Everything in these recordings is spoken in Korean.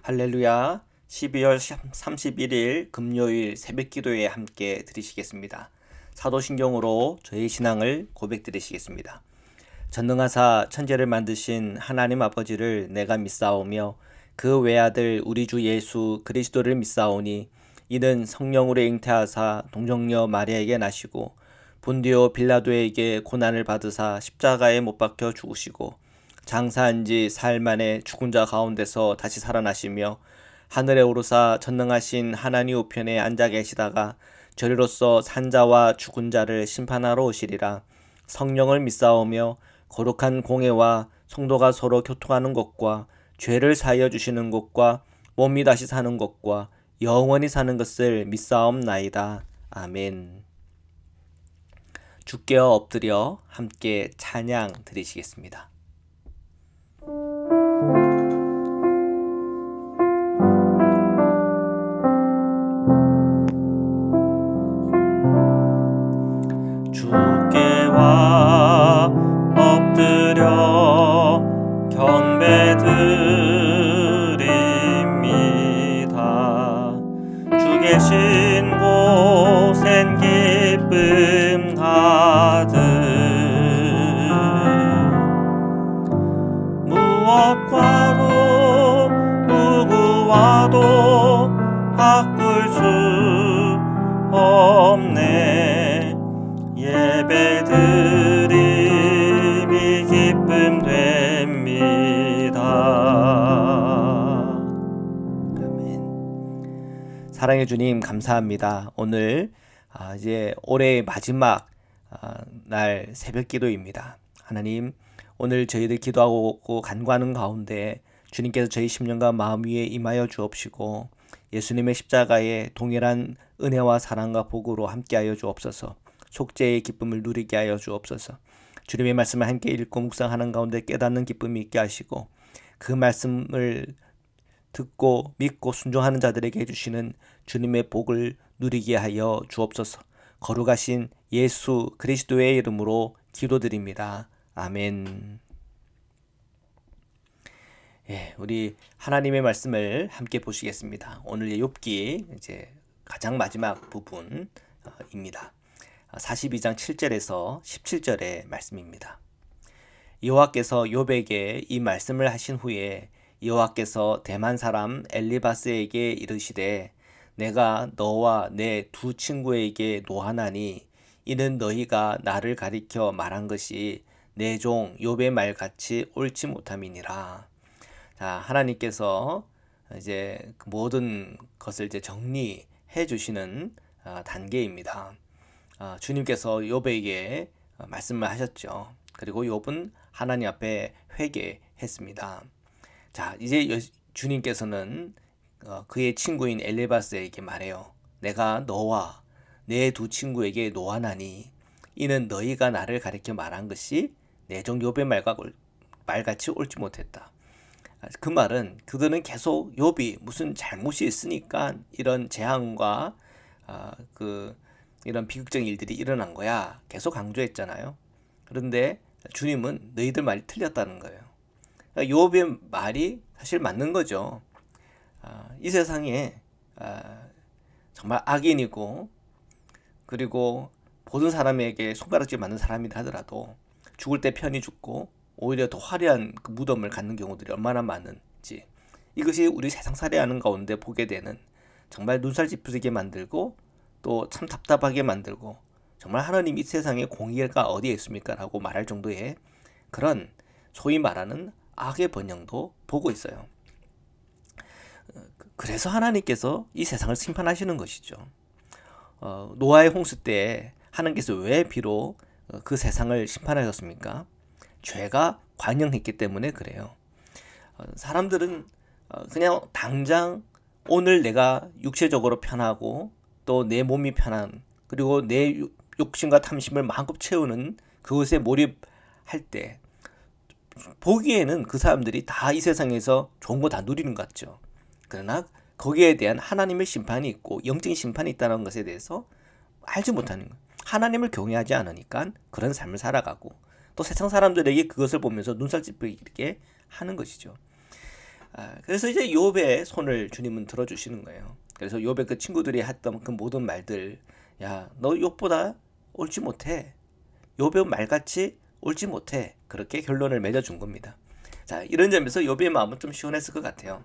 할렐루야. 12월 31일 금요일 새벽기도에 함께 드리시겠습니다. 사도신경으로 저의 신앙을 고백드리시겠습니다. 전능하사 천지를 만드신 하나님 아버지를 내가 믿사오며 그 외아들 우리 주 예수 그리스도를 믿사오니 이는 성령으로 잉태하사 동정녀 마리아에게 나시고 본디오 빌라도에게 고난을 받으사 십자가에 못 박혀 죽으시고 장사한 지 사흘 만에 죽은 자 가운데서 다시 살아나시며 하늘에 오르사 전능하신 하나님 우편에 앉아 계시다가 저리로서 산자와 죽은 자를 심판하러 오시리라. 성령을 믿사오며 거룩한 공회와 성도가 서로 교통하는 것과 죄를 사하여 주시는 것과 몸이 다시 사는 것과 영원히 사는 것을 믿사옵나이다. 아멘. 주께 엎드려 함께 찬양 드리시겠습니다. 주께와 엎드려 경배드립니다. 주 계신 곳엔 기쁨 가득 무엇과도 누구와도 바꿀 수 없네. 예배드림이 기쁨 됩니다. 아멘. 사랑해 주님 감사합니다. 오늘 이제 올해의 마지막 날 새벽 기도입니다. 하나님, 오늘 저희들 기도하고 간구하는 가운데 주님께서 저희 심령과 마음 위에 임하여 주옵시고 예수님의 십자가의 동일한 은혜와 사랑과 복으로 함께하여 주옵소서. 속죄의 기쁨을 누리게 하여 주옵소서. 주님의 말씀을 함께 읽고 묵상하는 가운데 깨닫는 기쁨이 있게 하시고 그 말씀을 듣고 믿고 순종하는 자들에게 해주시는 주님의 복을 누리게 하여 주옵소서. 거룩하신 예수 그리스도의 이름으로 기도드립니다. 아멘. 우리 하나님의 말씀을 함께 보시겠습니다. 오늘의 욥기 이제 가장 마지막 부분입니다. 42장 7절에서 17절의 말씀입니다. 여호와께서 욥에게 이 말씀을 하신 후에 여호와께서 대만 사람 엘리바스에게 이르시되 내가 너와 내 두 친구에게 노하나니 이는 너희가 나를 가리켜 말한 것이 내 종 욥의 말같이 옳지 못함이니라. 자, 하나님께서 이제 그 모든 것을 이제 정리해 주시는 단계입니다. 주님께서 욥에게 말씀을 하셨죠. 그리고 욥은 하나님 앞에 회개했습니다. 자, 이제 주님께서는 그의 친구인 엘리바스에게 말해요. 내가 너와 내 두 친구에게 노하나니 이는 너희가 나를 가리켜 말한 것이 내 종 욥의 말같이 옳지 못했다. 그 말은 그들은 계속 욥이 무슨 잘못이 있으니까 이런 재앙과 이런 비극적인 일들이 일어난 거야. 계속 강조했잖아요. 그런데 주님은 너희들 말이 틀렸다는 거예요. 그러니까 욥의 말이 사실 맞는 거죠. 이 세상에 정말 악인이고 그리고 모든 사람에게 손가락질 맞는 사람이라 하더라도 죽을 때 편히 죽고 오히려 더 화려한 그 무덤을 갖는 경우들이 얼마나 많은지, 이것이 우리 세상 살아가는 가운데 보게 되는 정말 눈살 찌푸리게 만들고 또 참 답답하게 만들고 정말 하나님 이 세상에 공의가 어디에 있습니까? 라고 말할 정도의 그런 소위 말하는 악의 번영도 보고 있어요. 그래서 하나님께서 이 세상을 심판하시는 것이죠. 노아의 홍수 때 하나님께서 왜 비록 그 세상을 심판하셨습니까? 죄가 관영했기 때문에 그래요. 사람들은 그냥 당장 오늘 내가 육체적으로 편하고 또 내 몸이 편한, 그리고 내 욕심과 탐심을 마음껏 채우는 그것에 몰입할 때 보기에는 그 사람들이 다 이 세상에서 좋은 거 다 누리는 것 같죠. 그러나 거기에 대한 하나님의 심판이 있고 영적인 심판이 있다는 것에 대해서 알지 못하는 거예요. 하나님을 경외하지 않으니까 그런 삶을 살아가고 또 세상 사람들에게 그것을 보면서 눈살 찌푸리게 하는 것이죠. 그래서 이제 욥의 손을 주님은 들어주시는 거예요. 그래서 욥의 그 친구들이 했던 그 모든 말들, 야, 너 욥보다 옳지 못해. 욥의 말같이 옳지 못해. 그렇게 결론을 맺어준 겁니다. 자, 이런 점에서 욥의 마음은 좀 시원했을 것 같아요.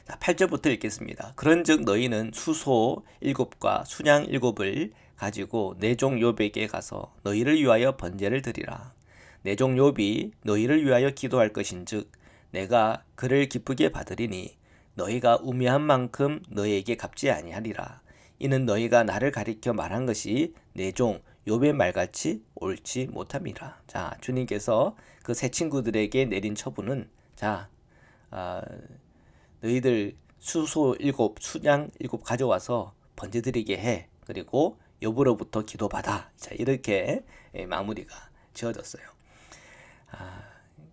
자, 8절부터 읽겠습니다. 그런즉 너희는 수소 7과 순양 7을 가지고 내 종 욥에게 가서 너희를 위하여 번제를 드리라. 내 종 욥이 너희를 위하여 기도할 것인즉 내가 그를 기쁘게 받으리니 너희가 우매한 만큼 너희에게 갚지 아니하리라. 이는 너희가 나를 가리켜 말한 것이 내 종 욥의 말같이 옳지 못함이라. 자, 주님께서 그 세 친구들에게 내린 처분은 자, 너희들 수소 7, 순양 7 가져와서 번제 드리게 해. 그리고 욥으로부터 기도받아. 자, 이렇게 마무리가 지어졌어요.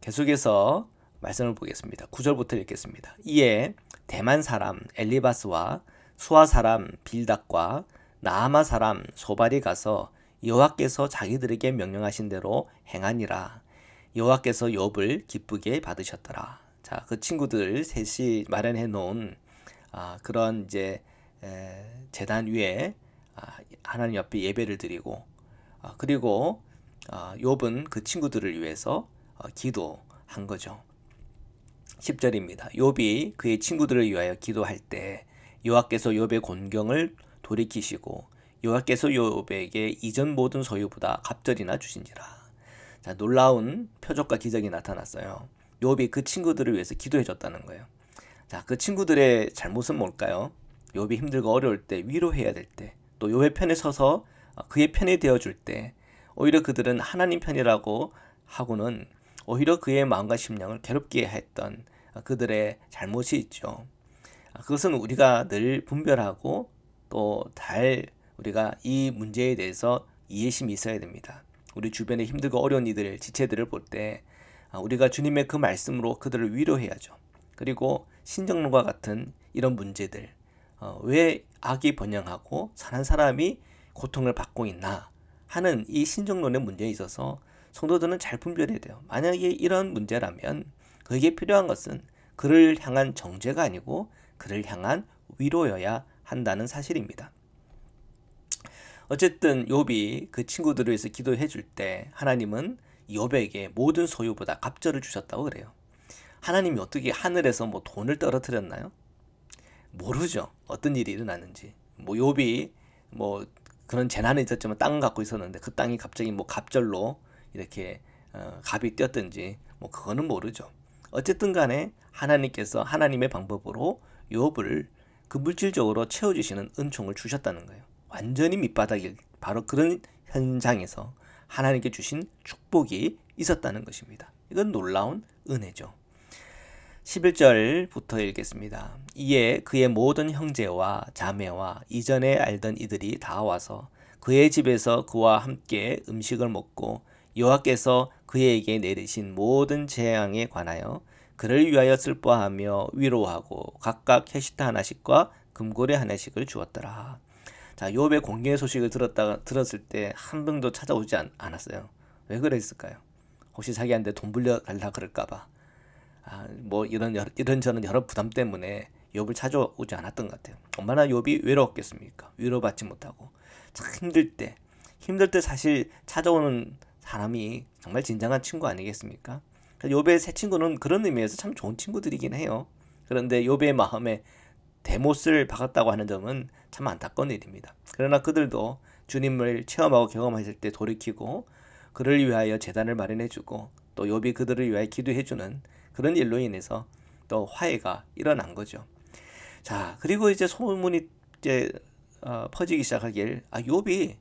계속해서 말씀을 보겠습니다. 9절부터 읽겠습니다. 이에 대만 사람 엘리바스와 수아 사람 빌닷과 나아마 사람 소발이 가서 여호와께서 자기들에게 명령하신 대로 행하니라. 여호와께서 욥을 기쁘게 받으셨더라. 자, 그 친구들 셋이 마련해 놓은 그런 이제 제단 위에 하나님 앞에 예배를 드리고 그리고 욥은 그 친구들을 위해서 기도한 거죠. 10절입니다. 욥이 그의 친구들을 위하여 기도할 때 여호와께서 욥의 곤경을 돌이키시고 여호와께서 욥에게 이전 모든 소유보다 갑절이나 주신지라. 자, 놀라운 표적과 기적이 나타났어요. 욥이 그 친구들을 위해서 기도해 줬다는 거예요. 자, 그 친구들의 잘못은 뭘까요? 욥이 힘들고 어려울 때 위로해야 될 때, 또 욥의 편에 서서 그의 편이 되어 줄 때, 오히려 그들은 하나님 편이라고 하고는 오히려 그의 마음과 심령을 괴롭게 했던 그들의 잘못이 있죠. 그것은 우리가 늘 분별하고 또 잘 우리가 이 문제에 대해서 이해심이 있어야 됩니다. 우리 주변에 힘들고 어려운 이들, 지체들을 볼 때 우리가 주님의 그 말씀으로 그들을 위로해야죠. 그리고 신정론과 같은 이런 문제들, 왜 악이 번영하고 사는 사람이 고통을 받고 있나 하는 이 신정론의 문제에 있어서 성도들은 잘 분별해야 돼요. 만약에 이런 문제라면 그에게 필요한 것은 그를 향한 정죄가 아니고 그를 향한 위로여야 한다는 사실입니다. 어쨌든 욥이 그 친구들을 위해서 기도해 줄 때 하나님은 욥에게 모든 소유보다 갑절을 주셨다고 그래요. 하나님이 어떻게 하늘에서 뭐 돈을 떨어뜨렸나요? 모르죠. 어떤 일이 일어났는지. 뭐 욥이 뭐 그런 재난이 있었지만 땅을 갖고 있었는데 그 땅이 갑자기 뭐 갑절로 이렇게 갑이 뛰었든지 뭐 그거는 모르죠. 어쨌든 간에 하나님께서 하나님의 방법으로 욥을 그 물질적으로 채워주시는 은총을 주셨다는 거예요. 완전히 밑바닥일 바로 그런 현장에서 하나님께 주신 축복이 있었다는 것입니다. 이건 놀라운 은혜죠. 11절부터 읽겠습니다. 이에 그의 모든 형제와 자매와 이전에 알던 이들이 다 와서 그의 집에서 그와 함께 음식을 먹고 여호와께서 그에게 내리신 모든 재앙에 관하여 그를 위하여 슬퍼하며 위로하고 각각 캐시타 하나씩과 금고래 하나씩을 주었더라. 자, 욥의 공경의 소식을 들었을 때 한 명도 찾아오지 않았어요. 왜 그랬을까요? 혹시 자기한테 돈 빌려달라 그럴까봐. 뭐 이런저런 여러 부담 때문에 욥을 찾아오지 않았던 것 같아요. 얼마나 욥이 외로웠겠습니까? 위로받지 못하고 참 힘들 때 사실 찾아오는 사람이 정말 진정한 친구 아니겠습니까? 욥의 세 친구는 그런 의미에서 참 좋은 친구들이긴 해요. 그런데 욥의 마음에 대못을 박았다고 하는 점은 참 안타까운 일입니다. 그러나 그들도 주님을 체험하고 경험하실 때 돌이키고 그를 위하여 제단을 마련해주고 또 욥이 그들을 위하여 기도해주는 그런 일로 인해서 또 화해가 일어난 거죠. 자, 그리고 이제 소문이 이제 퍼지기 시작하길 욥이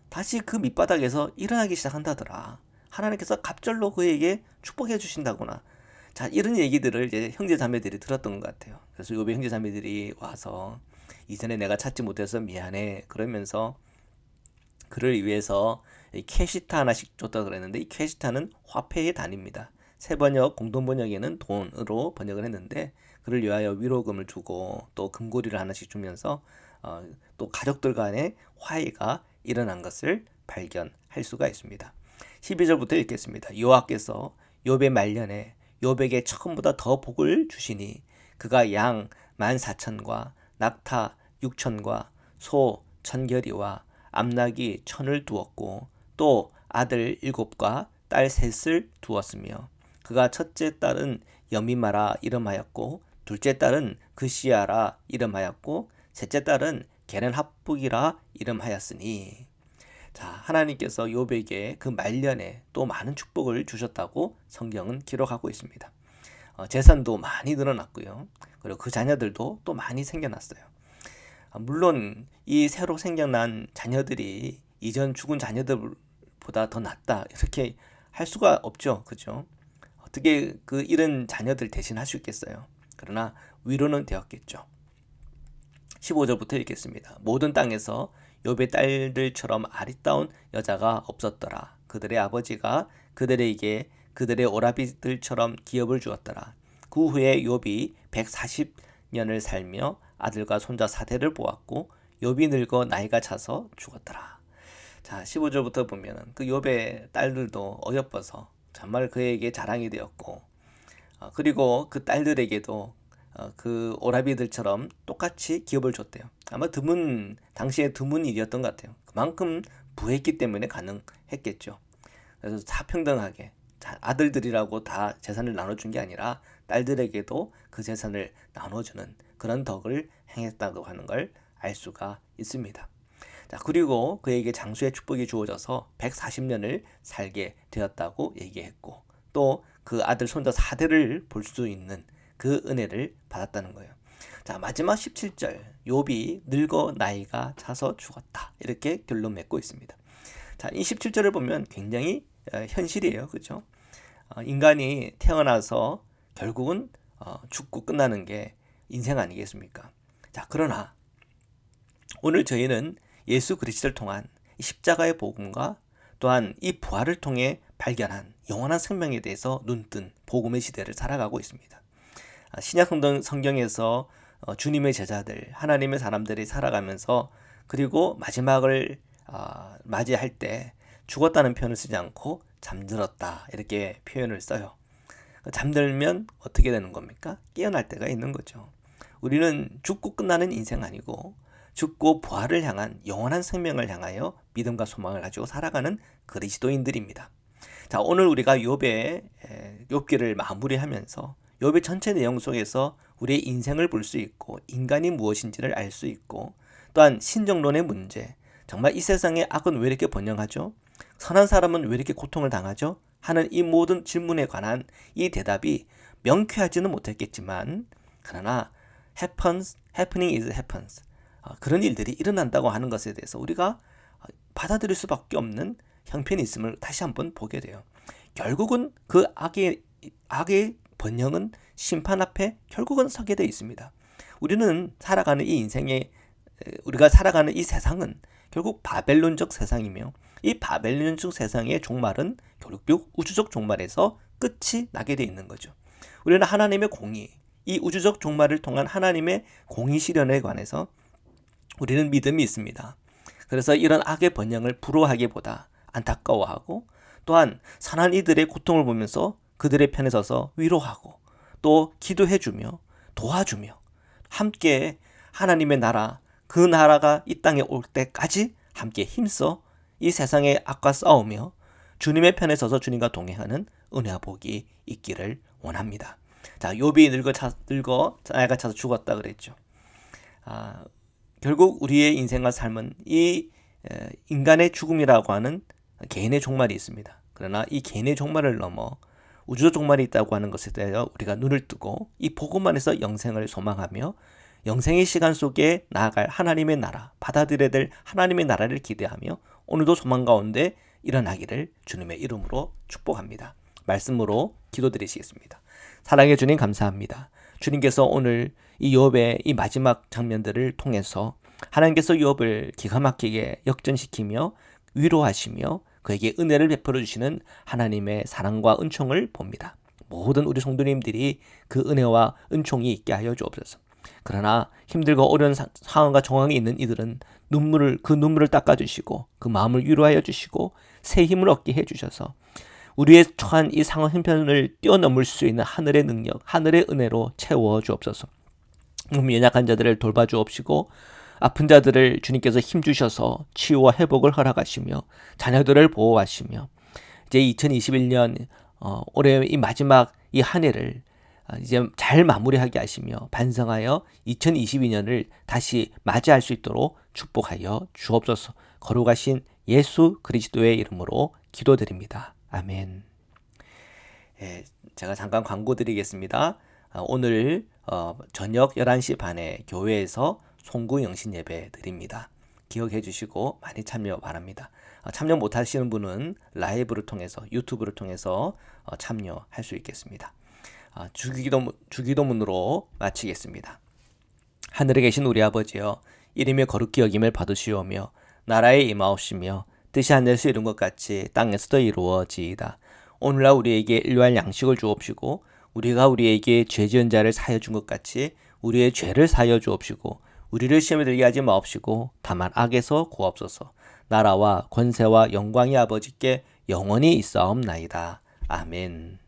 다시 그 밑바닥에서 일어나기 시작한다더라. 하나님께서 갑절로 그에게 축복해 주신다구나. 자, 이런 얘기들을 이제 형제 자매들이 들었던 것 같아요. 그래서 욥의 형제 자매들이 와서 이전에 내가 찾지 못해서 미안해 그러면서 그를 위해서 캐시타 하나씩 줬다 그랬는데 이 캐시타는 화폐의 단위입니다. 새 번역 공동 번역에는 돈으로 번역을 했는데 그를 위하여 위로금을 주고 또 금고리를 하나씩 주면서 또 가족들 간의 화해가 일어난 것을 발견할 수가 있습니다. 12절부터 읽겠습니다. 여호와께서 욥의 말년에 욥에게 처음보다 더 복을 주시니 그가 양 14,000과 낙타 6,000과 소 1,000결이와 암낙이 1,000을 두었고 또 아들 7과 딸 3을 두었으며 그가 첫째 딸은 여미마라 이름하였고 둘째 딸은 그시야라 이름하였고 셋째 딸은 게렌합북이라 이름하였으니. 자, 하나님께서 욥에게 그 말년에 또 많은 축복을 주셨다고 성경은 기록하고 있습니다. 재산도 많이 늘어났고요. 그리고 그 자녀들도 또 많이 생겨났어요. 물론 이 새로 생겨난 자녀들이 이전 죽은 자녀들보다 더 낫다 이렇게 할 수가 없죠. 그죠? 어떻게 그 이런 자녀들 대신할 수 있겠어요. 그러나 위로는 되었겠죠. 15절부터 읽겠습니다. 모든 땅에서 욥의 딸들처럼 아리따운 여자가 없었더라. 그들의 아버지가 그들에게 그들의 오라비들처럼 기업을 주었더라. 그 후에 욥이 140년을 살며 아들과 손자 4대를 보았고 욥이 늙어 나이가 차서 죽었더라. 자, 15절부터 보면은 그 욥의 딸들도 어여뻐서 정말 그에게 자랑이 되었고 그리고 그 딸들에게도 그 오라비들처럼 똑같이 기업을 줬대요. 아마 당시에 드문 일이었던 것 같아요. 그만큼 부했기 때문에 가능했겠죠. 그래서 다 평등하게 아들들이라고 다 재산을 나눠준 게 아니라 딸들에게도 그 재산을 나눠주는 그런 덕을 행했다고 하는 걸 알 수가 있습니다. 자, 그리고 그에게 장수의 축복이 주어져서 140년을 살게 되었다고 얘기했고 또 그 아들 손자 4대를 볼 수 있는 그 은혜를 받았다는 거예요. 자, 마지막 17절 욥이 늙어 나이가 차서 죽었다 이렇게 결론 맺고 있습니다. 자, 이 17절을 보면 굉장히 현실이에요. 그렇죠? 인간이 태어나서 결국은 죽고 끝나는 게 인생 아니겠습니까? 자, 그러나 오늘 저희는 예수 그리스도를 통한 십자가의 복음과 또한 이 부활을 통해 발견한 영원한 생명에 대해서 눈뜬 복음의 시대를 살아가고 있습니다. 신약 성경에서 주님의 제자들, 하나님의 사람들이 살아가면서 그리고 마지막을 맞이할 때 죽었다는 표현을 쓰지 않고 잠들었다 이렇게 표현을 써요. 잠들면 어떻게 되는 겁니까? 깨어날 때가 있는 거죠. 우리는 죽고 끝나는 인생 아니고 죽고 부활을 향한 영원한 생명을 향하여 믿음과 소망을 가지고 살아가는 그리스도인들입니다. 자, 오늘 우리가 욥기를 마무리하면서 욥의 전체 내용 속에서 우리의 인생을 볼 수 있고 인간이 무엇인지를 알 수 있고 또한 신정론의 문제, 정말 이 세상의 악은 왜 이렇게 번영하죠? 선한 사람은 왜 이렇게 고통을 당하죠? 하는 이 모든 질문에 관한 이 대답이 명쾌하지는 못했겠지만 그러나 happening is happens. 그런 일들이 일어난다고 하는 것에 대해서 우리가 받아들일 수밖에 없는 형편이 있음을 다시 한번 보게 돼요. 결국은 그 악의 번영은 심판 앞에 결국은 서게 되어 있습니다. 우리가 살아가는 이 세상은 결국 바벨론적 세상이며 이 바벨론적 세상의 종말은 결국 우주적 종말에서 끝이 나게 되어 있는 거죠. 우리는 하나님의 공의, 이 우주적 종말을 통한 하나님의 공의 실현에 관해서 우리는 믿음이 있습니다. 그래서 이런 악의 번영을 부러워하기보다 안타까워하고 또한 선한 이들의 고통을 보면서 그들의 편에 서서 위로하고 또 기도해주며 도와주며 함께 하나님의 나라, 그 나라가 이 땅에 올 때까지 함께 힘써 이 세상의 악과 싸우며 주님의 편에 서서 주님과 동행하는 은혜와 복이 있기를 원합니다. 자, 욥이 늙어 나이가 차서 죽었다 그랬죠. 결국 우리의 인생과 삶은 이 인간의 죽음이라고 하는 개인의 종말이 있습니다. 그러나 이 개인의 종말을 넘어 우주적 종말이 있다고 하는 것에 대하여 우리가 눈을 뜨고 이 복음 안에서 영생을 소망하며 영생의 시간 속에 나아갈 하나님의 나라, 받아들여야 될 하나님의 나라를 기대하며 오늘도 소망 가운데 일어나기를 주님의 이름으로 축복합니다. 말씀으로 기도드리시겠습니다. 사랑해 주님 감사합니다. 주님께서 오늘 이 욥의 이 마지막 장면들을 통해서 하나님께서 욥을 기가 막히게 역전시키며 위로하시며 그에게 은혜를 베풀어 주시는 하나님의 사랑과 은총을 봅니다. 모든 우리 성도님들이 그 은혜와 은총이 있게 하여 주옵소서. 그러나 힘들고 어려운 상황과 정황이 있는 이들은 그 눈물을 닦아주시고 그 마음을 위로하여 주시고 새 힘을 얻게 해주셔서 우리의 처한 이 상황 형편을 뛰어넘을 수 있는 하늘의 능력, 하늘의 은혜로 채워 주옵소서. 연약한 자들을 돌봐주옵시고 아픈 자들을 주님께서 힘주셔서 치유와 회복을 허락하시며 자녀들을 보호하시며 이제 2021년 올해 이 마지막 이 한 해를 이제 잘 마무리하게 하시며 반성하여 2022년을 다시 맞이할 수 있도록 축복하여 주옵소서. 거룩하신 예수 그리스도의 이름으로 기도드립니다. 아멘. 예, 제가 잠깐 광고 드리겠습니다. 오늘 저녁 11시 반에 교회에서 송구 영신 예배 드립니다. 기억해 주시고 많이 참여 바랍니다. 참여 못하시는 분은 라이브를 통해서 유튜브를 통해서 참여할 수 있겠습니다. 주기도문으로 마치겠습니다. 하늘에 계신 우리 아버지여, 이름이 거룩히 여김을 받으시오며 나라에 임하옵시며 뜻이 하늘에서 이룬 것 같이 땅에서도 이루어지이다. 오늘날 우리에게 일용할 양식을 주옵시고 우리가 우리에게 죄 지은 자를 사하여 준 것 같이 우리의 죄를 사하여 주옵시고 우리를 시험에 들게 하지 마옵시고 다만 악에서 구하옵소서. 나라와 권세와 영광이 아버지께 영원히 있사옵나이다. 아멘.